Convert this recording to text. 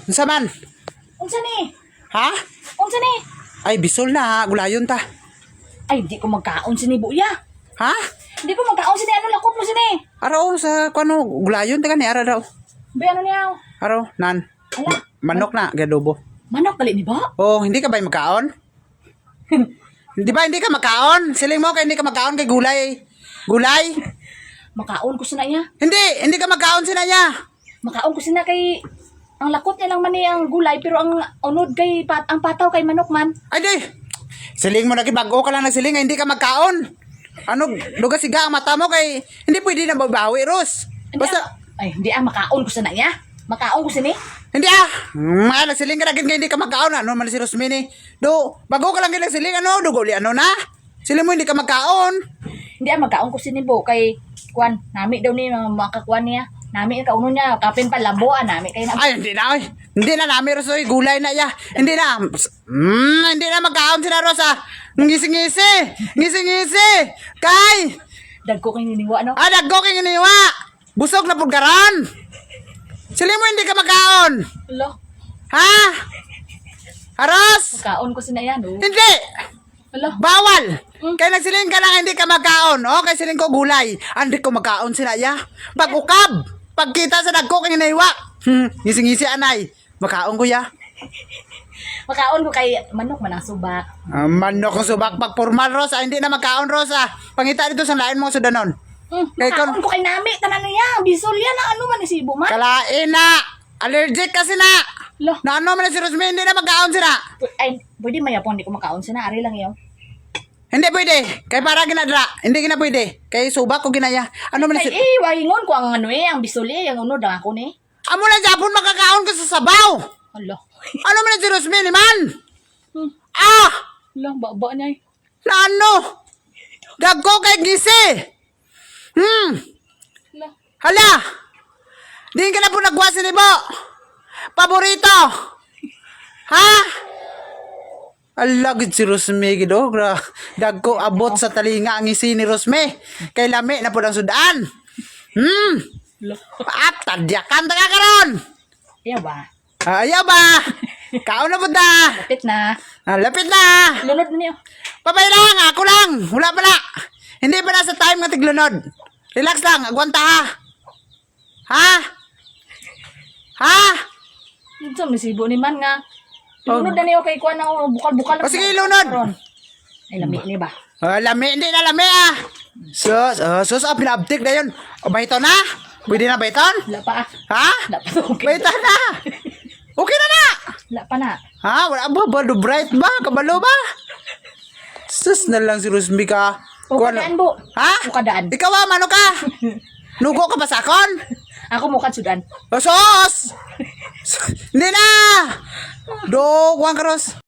Unsa man? Unsa ni? Ha? Unsa ni? Ay, bisol na ha. Gulayon ta. Ay, di ko magkaon sini buya. Ha? Di ko magkaon sini ano lakot mo sini. Araw sa kano gulayon ta kani ara daw. Be ano niyaw? Araw nan. Ala, Manok na gadubo. manok kali ni ba? Oh, hindi ka ba magkaon? Hindi ba hindi ka magkaon? Siling mo kay hindi ka magkaon kay gulay. Gulay? Makaon ko sina niya. Hindi ka magkaon sinaya. Makaon ko sina kay ang lakot niya lang man ni ang gulay pero ang unod kay ang pataw kay manok man. Ay di. Siling mo na bago ka lang nagsiling hindi ka magkaon. Ano, luga siga ang mata mo kay hindi pwede na babawi, Ros. Basta Hindi makaon ko sina niya. Makaon ko sini. hindi nagsiling ka na kay hindi ka magkaon. Ano man si Rosmini? Do, bago ka lang nagsiling ano, dugoli ano na? Siling mo hindi ka magkaon. Hindi makaon ko sini bo kay kuan nami daw ni mga kakuan niya. Nami ka uno niya kapin pa labuan nami kay na. Ay, hindi na. Oy. Hindi na namin, Rosoy. Gulay na ya. Hindi na. Hindi na magkaon sila, Rosa. Ngisi-ngisi. Ngisi-ngisi. Kay. Dagko kay niniwa no. Daggo kay iniwa. Busog na pulgaran. Sili mo hindi ka magkaon. Hello. Ha? Haros? Makaon ko sina yan no. Hindi. Hello. Bawal. Kaya nagsiling ka lang hindi ka magkaon. O, kaya siling ko gulay. Hindi ko magkaon sila ya. Pag-ukab. Pagkita sa dagko kay iniwa. Ngisi-ngisi anay. Makaon ko ya. Makaon ko kay manok man ang subak. Manok ang subak pag formal, Rosa. Hindi na magkaon, Rosa. Pangita dito sa lain mga sudanon. Kay Makaon ko kay nami tanan niya. Bisol yan na ano man ni sibo man. kalain na. Allergic kasi na. Lo. Na ano man na si Rosmi, hindi na magkaon sila. Ay, pwede mayapon di ko makaon sina ari lang yaw. Hindi pwede. Kay para ginadra. Hindi gina pwede. Kay subak ko ginaya. Ano man na Ay, si... waingon ko ang ano ang bisol ang uno da ako ni. Amo na Japon makakaon ka sa sabaw. Hello. Ano man na si Rosmi ni man? Lang baba niya. Na ano? Dagko kay gisi. Hello. Hala! Di ka na po nagwasi ni Bo. Paborito. Ha? Alagid si Rosme gido. Dagko abot sa talinga ang isi ni Rosme. Kay lami na po lang sudan. Hello. At tadyakan taga karon. Iya ba? Ayaw ba? Kaon na po da. Lapit na. Lapit na. Lunod mo niyo. Papay lang, ako lang. Wala pala. Hindi pa na sa time nga tiglunod. Relax lang, agwanta ha. Ha? Ha? Unsa may sibo ni man nga. Lunod na niyo kay kuan na bukal-bukal. O sige, lunod. Ay lami ni ba? Lami, hindi na lami ah. Sus, pinabtik na yun. O, bayton na? Pwede na bayton? Wala pa ah. Ha? Wala pa. Okay. Bayton na. Okay na na. Wala pa na. Ha? Wala ba? Bado bright ba? Kabalo ba? Sus na lang si Rosmi ka. Ukadaan bo. Ha? Ukadaan. Ikaw mano ka? Nugo ka pa sakon? Ako mukha sudan. Sos! Hindi na! Do, kuwang karos.